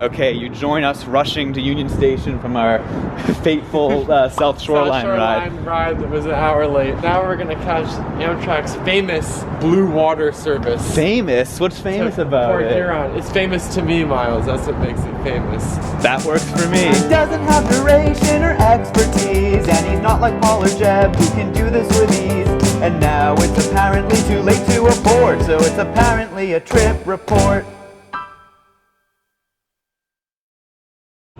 Okay, you join us rushing to Union Station from our fateful South Shoreline ride. That was an hour late. Now we're gonna catch Amtrak's famous blue water service. Famous? What's famous about it? Huron. It's famous to me, Miles. That's what makes it famous. That works for me. He doesn't have duration or expertise, and he's not like Paul or Jeb who can do this with ease. And now it's apparently too late to abort, so it's apparently a trip report.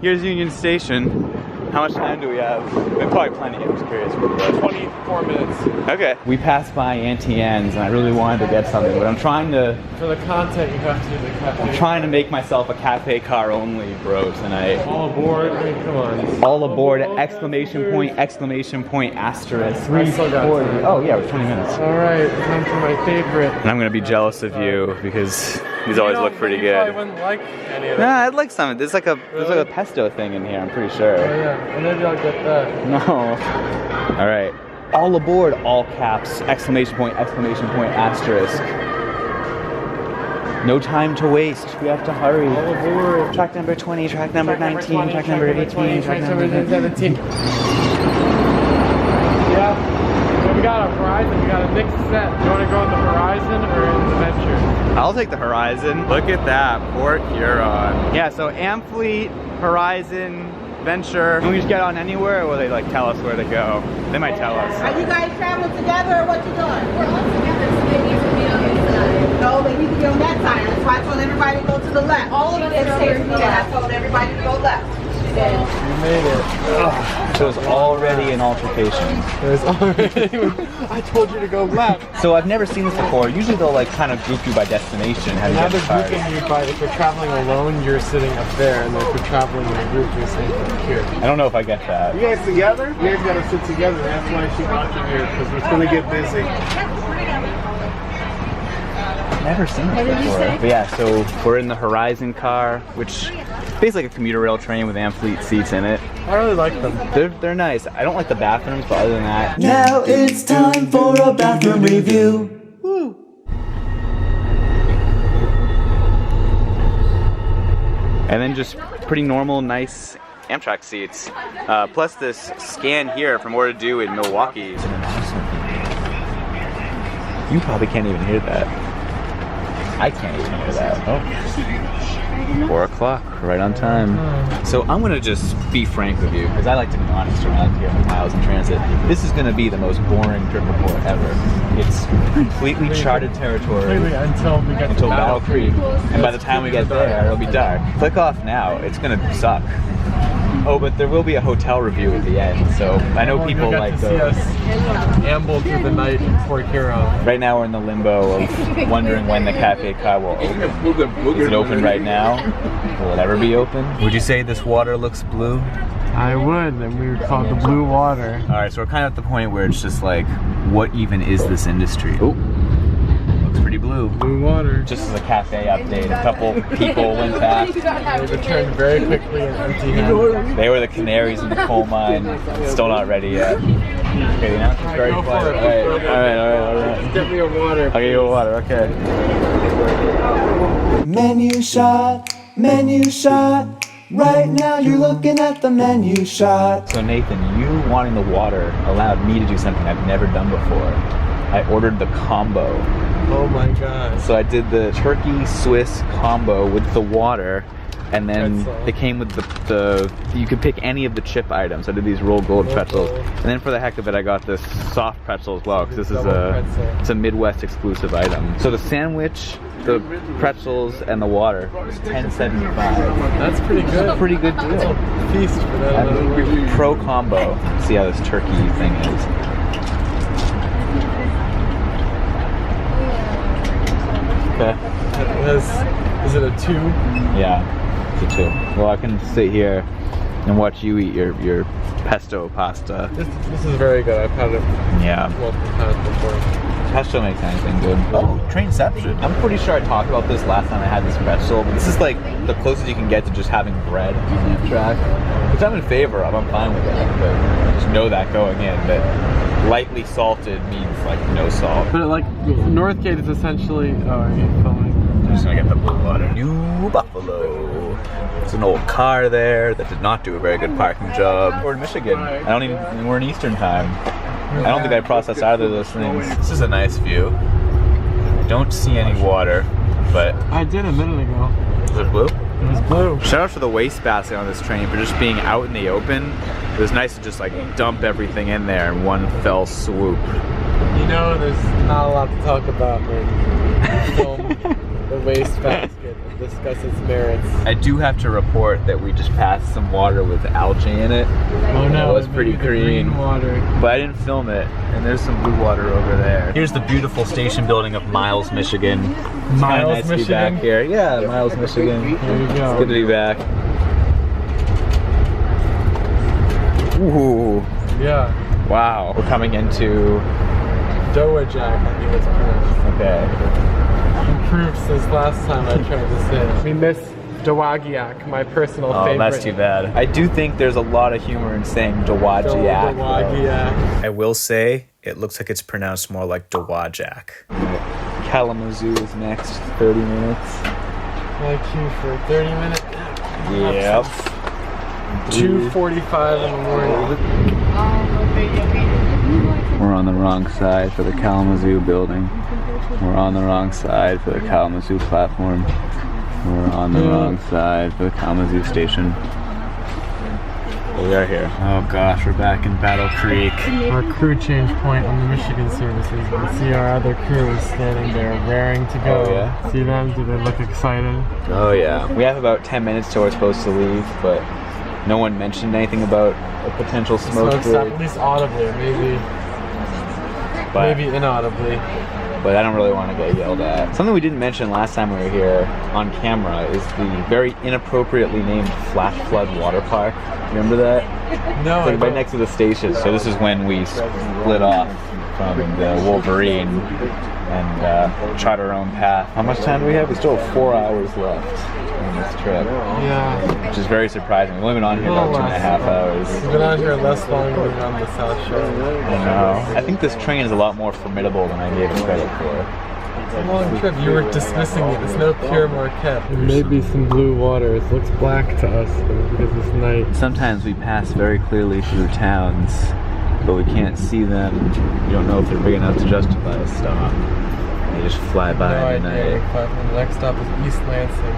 Here's Union Station. How much time do we have? Probably plenty, I'm just curious. 24 minutes. Okay. We passed by Auntie Anne's and I really wanted to get something, but I'm trying to... For the content, you have to do the cafe. I'm trying to make myself a cafe car only bro tonight. All aboard, I mean, come on. All aboard, exclamation point, asterisk. 3:40. Oh yeah, we're 20 minutes. Alright, time for my favorite. And I'm gonna be jealous of you because these always look pretty good. I wouldn't like any of it. Nah, I'd like some. There's like a pesto thing in here, I'm pretty sure. Oh yeah, well, maybe I'll get that. No. All right. All aboard, all caps, exclamation point, asterisk. No time to waste. We have to hurry. All aboard. Track number 20, track number 19, track number 18, track number 17. Yeah. We got a Horizon, we got a mixed set. Do you want to go on the Horizon or in the Venture? I'll take the Horizon. Look at that, Port Huron. Yeah, so Amfleet, Horizon, Venture. Can we just get on anywhere, or will they like tell us where to go? They might tell us. Are you guys traveling together or what you doing? We're all together, so they need to be on this side. No, they need to be on that side. That's why I told everybody to go to the left. All of us are over here. I told everybody to go left. You made it. Oh, so it's already an altercation. There's already. I told you to go left. So I've never seen this before. Usually they'll like kind of group you by destination. Have Now you they're grouping you by, if you're traveling alone, you're sitting up there, and if you're traveling in a group, you're sitting up here. I don't know if I get that. You guys together? You guys gotta sit together. That's why she brought you here, because it's gonna get busy. Never seen it before. But yeah, so we're in the Horizon car, which is basically like a commuter rail train with Amfleet seats in it. I really like them. They're nice. I don't like the bathrooms, but other than that. Now it's time for a bathroom review. Woo. And then just pretty normal, nice Amtrak seats. Plus this scan here from What to Do in Milwaukee. You probably can't even hear that. I can't even hear that. Oh. 4 o'clock, right on time. So I'm gonna just be frank with you, because I like to be honest around here with Miles in Transit. This is gonna be the most boring trip report ever. It's completely charted territory. Until we get to Battle Creek. And by the time we get there, it'll be dark. Click off now, it's gonna suck. Oh, but there will be a hotel review at the end, so I know people like to see those. us amble through the night in Port Huron. Right now we're in the limbo of wondering when the cafe car will open. Is it open right now? Will it ever be open? Would you say this water looks blue? I would, and we would call it the blue water. Alright, so we're kind of at the point where it's just like, what even is this industry? Oh, looks pretty blue. Blue water. Just as a cafe update, a couple people went back. They returned very quickly and empty-handed. They were the canaries in the coal mine. Still not ready yet. Okay, the announcement's very Go for quiet. it. Alright. Get me a water. I'll get you a water, okay. Menu shot. Right now you're looking at the menu shot. So Nathan, you wanting the water allowed me to do something I've never done before. I ordered the combo. Oh my god. So I did the turkey Swiss combo with the water, and then it came with the you could pick any of the chip items. I did these rolled gold pretzels, and then for the heck of it I got this soft pretzel as well, because this is it's a Midwest exclusive item. So the sandwich, the pretzels, and the water was $10.75. That's pretty good. That's a pretty good deal. Feast for that. Pro combo. See how this turkey thing is. Okay. Is it a 2? Yeah, it's a 2. Well, I can sit here and watch you eat your pesto pasta. This is very good. I've had it multiple times before. Pesto makes anything good. Oh, Trainception. I'm pretty sure I talked about this last time I had this pretzel, but this is like the closest you can get to just having bread on Amtrak, which I'm in favor of. I'm fine with that, but just know that going in, that lightly salted means like no salt. But like Northgate is essentially. Oh, are you filming? I'm just gonna get the blue water. New Buffalo. There's an old car there that did not do a very good parking job. We're in Michigan. I don't even, we're in Eastern time. I don't think I processed either of those things. This is a nice view. I don't see any water, but... I did a minute ago. Is it blue? It was blue. Shout out for the wastebasket on this train for just being out in the open. It was nice to just like dump everything in there in one fell swoop. You know, there's not a lot to talk about when you film the wastebasket and discuss its merits. I do have to report that we just passed some water with algae in it. Oh no, it was pretty green water. But I didn't film it, and there's some blue water over there. Here's the beautiful station building of Miles, Michigan. It's Miles, nice to be back here. Yeah, Miles, Michigan. There you go. It's good to be back. Ooh. Yeah. Wow. We're coming into... Dowajak, I think it's pronounced. Okay. Improved since last time I tried to say it. We miss Dowagiac, my personal favorite. Oh, that's too bad. I do think there's a lot of humor in saying Dowagiac. Dowagiac. I will say, it looks like it's pronounced more like Dowajak. Kalamazoo is next, 30 minutes. My queue for 30 minutes. Yep. 2:45 in the morning. We're on the wrong side for the Kalamazoo building. We're on the wrong side for the Kalamazoo platform. We're on the wrong side for the Kalamazoo station. We are here. Oh gosh, we're back in Battle Creek. Our crew change point on the Michigan services. You can see our other crew is standing there raring to go. Oh, yeah? See them? Do they look excited? Oh yeah. We have about 10 minutes till we're supposed to leave, but no one mentioned anything about a potential smoke break. At least audibly, maybe inaudibly. But I don't really want to get yelled at. Something we didn't mention last time we were here on camera is the very inappropriately named Flash Flood Water Park. Remember that? No, it's like right next to the station. So this is when we split off from the Wolverine and chart our own path. How much time do we have? We still have 4 hours left on this trip. Yeah. Which is very surprising. We've only been on here about 2.5 hours. We've been on here less long than we've been on the South Shore. I know. I think this train is a lot more formidable than I gave it credit for. It's a long trip. You were dismissing it. It's no pure Marquette. There may be some blue water. It looks black to us because it's night. Sometimes we pass very clearly through towns, but we can't see them. You don't know if they're big enough to justify a stop. They just fly by in the night. The next stop is East Lansing,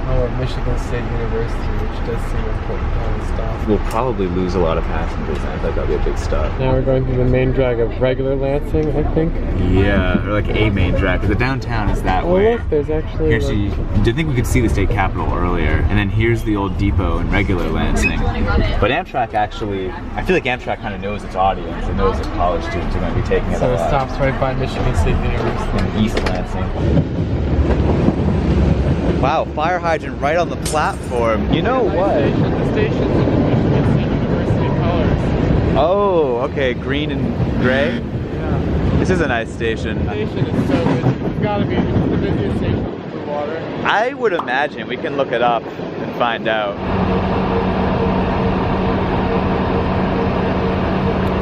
home of Michigan State University, which does seem important to have a stop. We'll probably lose a lot of passengers, and I think that'll be a big stop. Now we're going through the main drag of regular Lansing, I think. Yeah, or like a main drag, because the downtown is that way. Look, there's actually... Here, so I think we could see the state capitol earlier, and then here's the old depot in regular Lansing. But Amtrak actually, I feel like Amtrak kind of knows its audience. It knows that college students are going to be taking it So a it lot. stops right by Michigan State University. In East Lansing. Wow, fire hydrant right on the platform. You know what? The station's in the Michigan State University colors. Oh, okay, green and gray. Yeah. This is a nice station. The station is so busy. It's gotta be the busiest station with blue water. I would imagine. We can look it up and find out.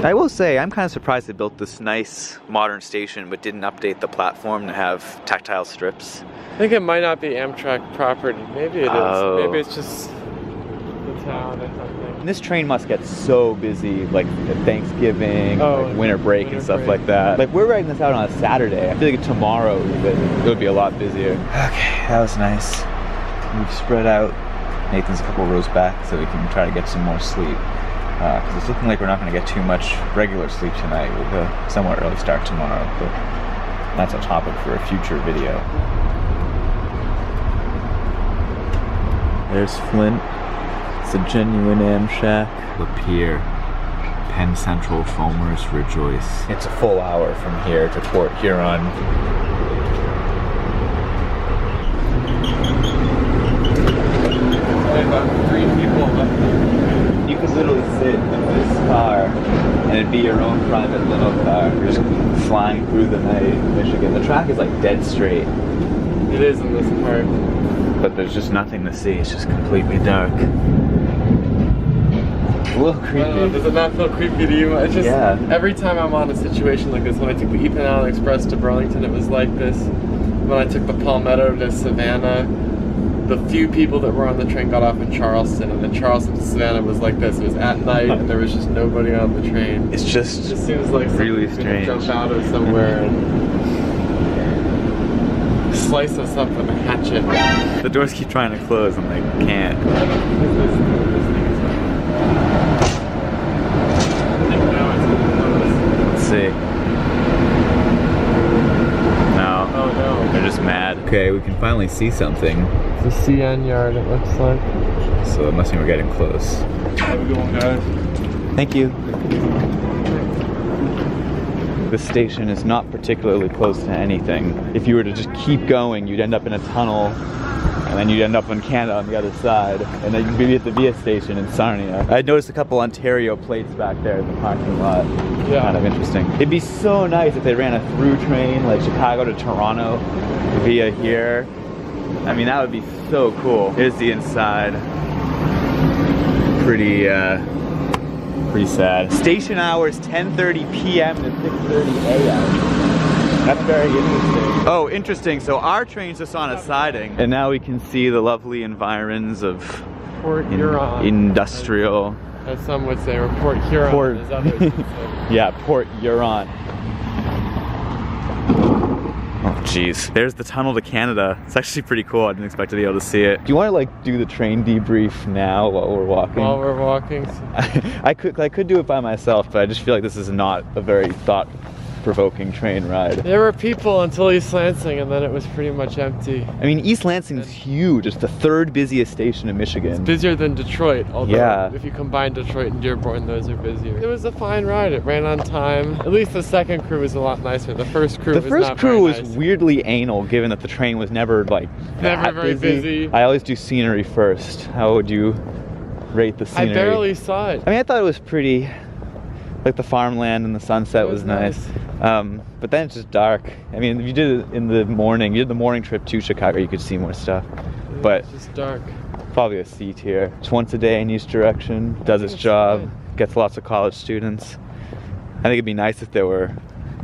I will say, I'm kind of surprised they built this nice modern station but didn't update the platform to have tactile strips. I think it might not be Amtrak property. Maybe it is. Oh. Maybe it's just the town or something. And this train must get so busy, like at Thanksgiving, like winter break and stuff like that. Like we're writing this out on a Saturday. I feel like tomorrow it would be a lot busier. Okay, that was nice. We've spread out. Nathan's a couple rows back so we can try to get some more sleep. Because it's looking like we're not going to get too much regular sleep tonight with a somewhat early start tomorrow. But that's a topic for a future video. There's Flint. It's a genuine Amtrak. The pier. Penn Central foamers rejoice. It's a full hour from here to Port Huron. About 3 people left. You could literally sit in this car and it'd be your own private limo car. You're just flying through the night in Michigan. The track is like dead straight. It is in this part. But there's just nothing to see. It's just completely dark. A little creepy. Does it not feel creepy to you? It's just, every time I'm on a situation like this, when I took the Ethan Allen Express to Burlington, it was like this. When I took the Palmetto to Savannah, the few people that were on the train got off in Charleston, and then Charleston to Savannah was like this. It was at night, and there was just nobody on the train. It's just It just seems like really something's gonna strange. jump out of somewhere and slice us up with a hatchet. The doors keep trying to close and they can't. Let's see. No. Oh no. They're just mad. Okay, we can finally see something. It's a CN yard, it looks like. So it must mean we're getting close. Have a good one, guys. Thank you. This station is not particularly close to anything. If you were to just keep going, you'd end up in a tunnel, and then you'd end up in Canada on the other side, and then you'd be at the Via station in Sarnia. I noticed a couple Ontario plates back there in the parking lot. Yeah. Kind of interesting. It'd be so nice if they ran a through train, like Chicago to Toronto, via here. I mean, that would be so cool. Here's the inside. Pretty sad. Station hours 10:30 p.m. to 6:30 a.m. That's very interesting. Oh, interesting. So our train's just on a siding, and now we can see the lovely environs of Port Huron. industrial. As some would say, or Port Huron, as others would say. Yeah, Port Huron. Oh, jeez. There's the tunnel to Canada. It's actually pretty cool. I didn't expect to be able to see it. Do you want to like do the train debrief now while we're walking? While we're walking. I could do it by myself, but I just feel like this is not a very thought-provoking train ride. There were people until East Lansing, and then it was pretty much empty. I mean, East Lansing's huge. It's the third busiest station in Michigan. Busier than Detroit, although Yeah. if you combine Detroit and Dearborn, those are busier. It was a fine ride. It ran on time. At least the second crew was a lot nicer. The first crew The was first not crew very was nice. weirdly anal, given that the train was never like Never that very busy. I always do scenery first. How would you rate the I scenery? barely saw it. I mean, I thought it was pretty. Like the farmland and the sunset It was was nice. But then it's just dark. I mean, if you did it in the morning, you did the morning trip to Chicago, you could see more stuff. But It's just dark. probably a C tier. Just once a day in each direction, does its It's job, fine. gets lots of college students. I think it'd be nice if there were,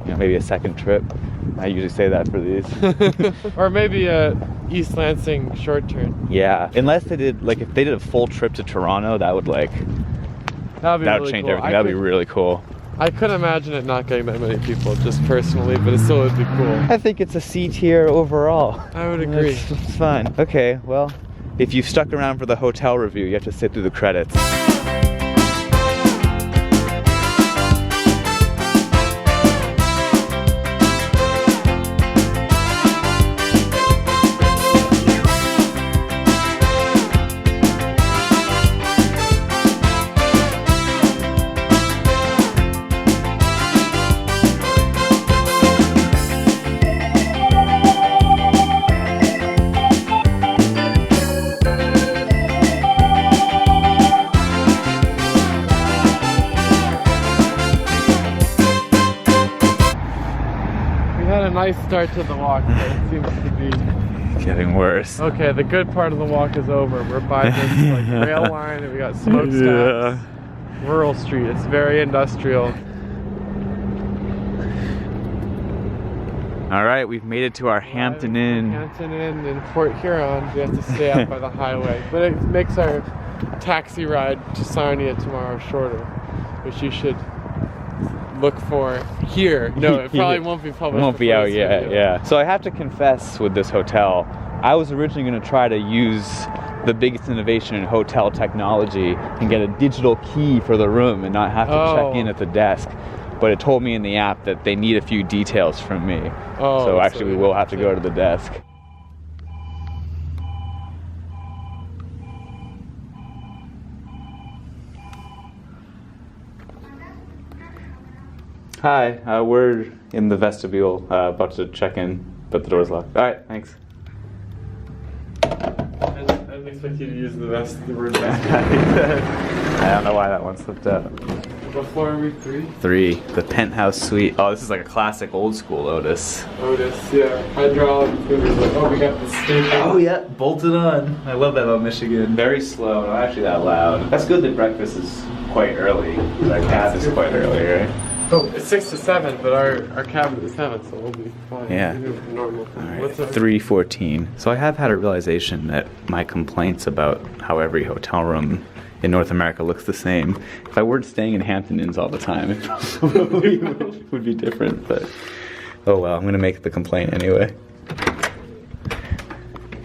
you know, maybe a second trip. I usually say that for these. Or maybe a East Lansing short turn. Yeah, unless they did, like, if they did a full trip to Toronto, that would like, That would be that would really change cool. everything. That'd be really cool. I could imagine it not getting that many people, just personally, but it still would be cool. I think it's a C tier overall. I would agree. It's fine. Okay, well, if you've stuck around for the hotel review, you have to sit through the credits. Nice start to the walk, but it seems to be Getting worse. okay. The good part of the walk is over. We're by this like rail line, and we got smokestacks. Rural street. It's very industrial. All right, we've made it to our Hampton Inn. Hampton Inn in Port Huron. We have to stay out by the highway, but it makes our taxi ride to Sarnia tomorrow shorter, which you should look for here. No, it probably won't be published. It won't be before out this yet, video. yeah. So I have to confess with this hotel, I was originally going to try to use the biggest innovation in hotel technology and get a digital key for the room and not have to check in at the desk. But it told me in the app that they need a few details from me. So actually we will have to go to the desk. Hi, we're in the vestibule, about to check in, but the door's locked. All right, thanks. I didn't expect you to use the word best. I don't know why that one slipped out. What floor are we? 3? 3, the penthouse suite. Oh, this is like a classic old school Otis. Otis, yeah. Hydraulic. Oh, we got the station. Oh yeah, bolted on. I love that about Michigan. Very slow, not actually that loud. That's good that breakfast is quite early. Our cab is quite early, right? Oh, it's 6 to 7, but our cabin is 7, so we'll be fine. Yeah. We'll do normal. Alright, What's up? 3:14. So I have had a realization that my complaints about how every hotel room in North America looks the same. If I weren't staying in Hampton Inns all the time, it probably would be different, but oh well, I'm gonna make the complaint anyway.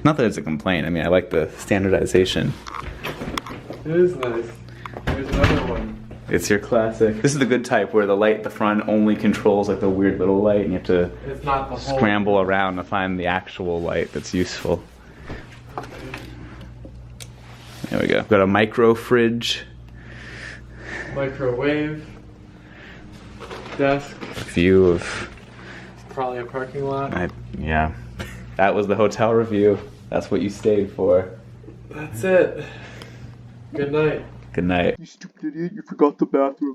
Not that it's a complaint, I mean I like the standardization. It is nice. There's another one. It's your classic. This is the good type where the light at the front only controls like the weird little light and you have to It's not the whole. scramble around to find the actual light that's useful. There we go. Got a micro fridge. Microwave. Desk. View of, Probably a parking lot. yeah. That was the hotel review. That's what you stayed for. That's it. Good night. Good night. You stupid idiot, you forgot the bathroom.